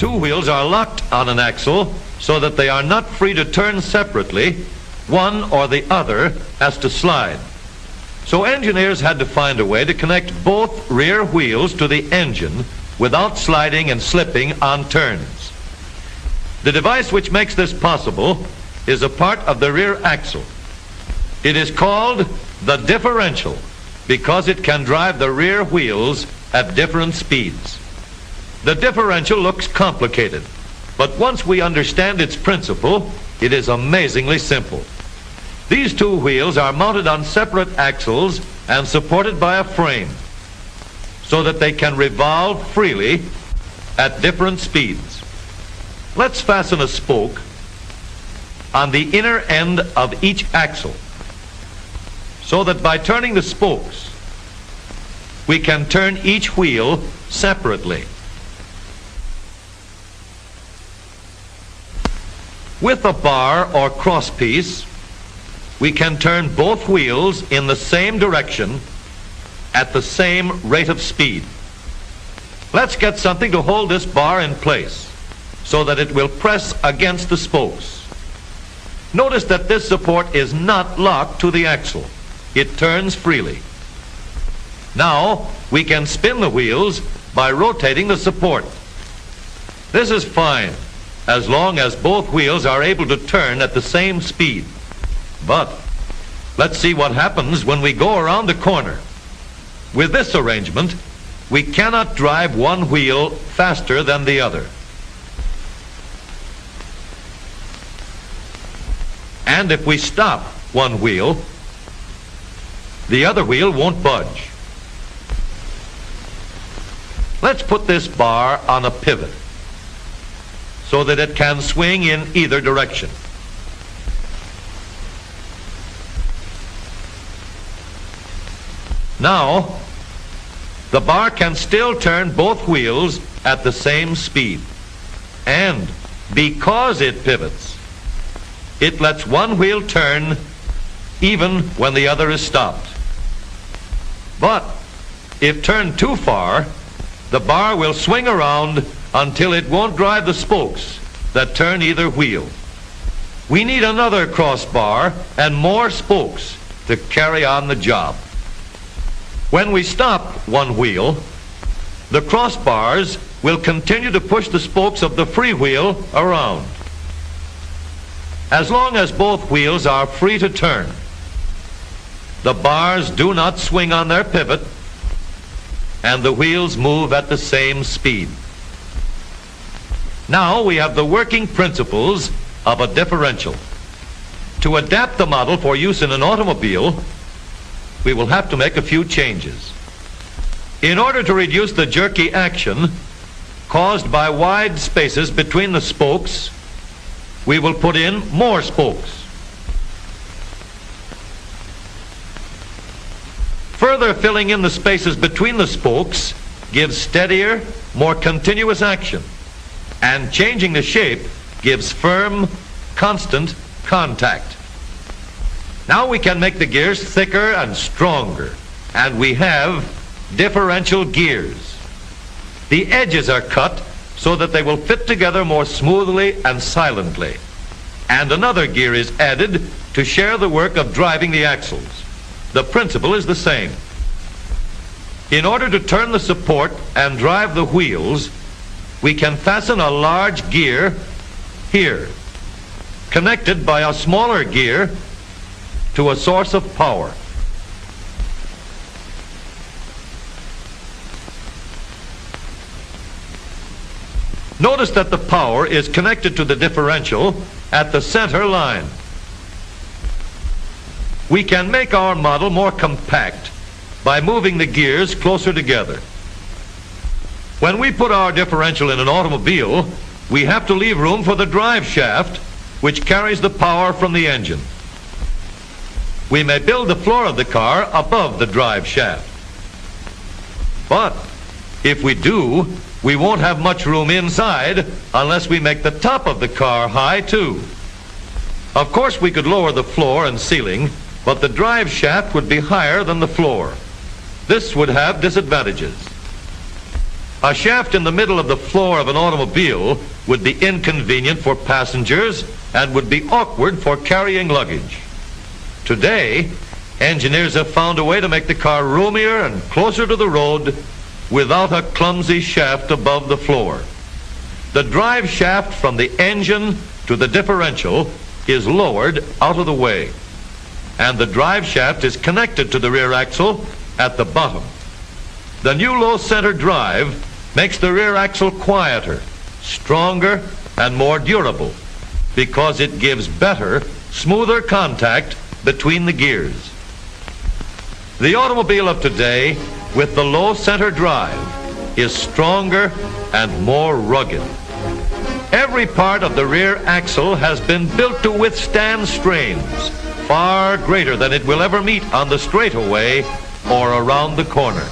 two wheels are locked on an axle so that they are not free to turn separately. One or the other has to slide. So engineers had to find a way to connect both rear wheels to the engine without sliding and slipping on turns. The device which makes this possible is a part of the rear axle. It is called the differential because it can drive the rear wheels at different speeds. The differential looks complicated, but once we understand its principle, it is amazingly simple. These two wheels are mounted on separate axles and supported by a frame so that they can revolve freely at different speeds. Let's fasten a spoke on the inner end of each axle so that by turning the spokes, we can turn each wheel separately. With a bar or crosspiece, we can turn both wheels in the same direction at the same rate of speed. Let's get something to hold this bar in place so that it will press against the spokes. Notice that this support is not locked to the axle. It turns freely. Now we can spin the wheels by rotating the support. This is fine as long as both wheels are able to turn at the same speed. But let's see what happens when we go around the corner. With this arrangement, we cannot drive one wheel faster than the other. And if we stop one wheel, the other wheel won't budge. Let's put this bar on a pivot so that it can swing in either direction. Now, the bar can still turn both wheels at the same speed. And because it pivots, it lets one wheel turn even when the other is stopped. But if turned too far, the bar will swing around until it won't drive the spokes that turn either wheel. We need another crossbar and more spokes to carry on the job. When we stop one wheel, the crossbars will continue to push the spokes of the free wheel around. As long as both wheels are free to turn, the bars do not swing on their pivot and the wheels move at the same speed. Now we have the working principles of a differential. To adapt the model for use in an automobile, we will have to make a few changes. In order to reduce the jerky action caused by wide spaces between the spokes, we will put in more spokes. Further filling in the spaces between the spokes gives steadier, more continuous action, and changing the shape gives firm, constant contact. Now we can make the gears thicker and stronger, and we have differential gears. The edges are cut so that they will fit together more smoothly and silently, and another gear is added to share the work of driving the axles. The principle is the same. In order to turn the support and drive the wheels, we can fasten a large gear here, connected by a smaller gear to a source of power. Notice that the power is connected to the differential at the center line. We can make our model more compact by moving the gears closer together. When we put our differential in an automobile, we have to leave room for the drive shaft, which carries the power from the engine. We may build the floor of the car above the drive shaft. But if we do, we won't have much room inside unless we make the top of the car high too. Of course, we could lower the floor and ceiling, but the drive shaft would be higher than the floor. This would have disadvantages. A shaft in the middle of the floor of an automobile would be inconvenient for passengers and would be awkward for carrying luggage. Today, engineers have found a way to make the car roomier and closer to the road without a clumsy shaft above the floor. The drive shaft from the engine to the differential is lowered out of the way, and the drive shaft is connected to the rear axle at the bottom. The new low center drive makes the rear axle quieter, stronger, and more durable because it gives better, smoother contact between the gears. The automobile of today with the low center drive is stronger and more rugged. Every part of the rear axle has been built to withstand strains far greater than it will ever meet on the straightaway or around the corner.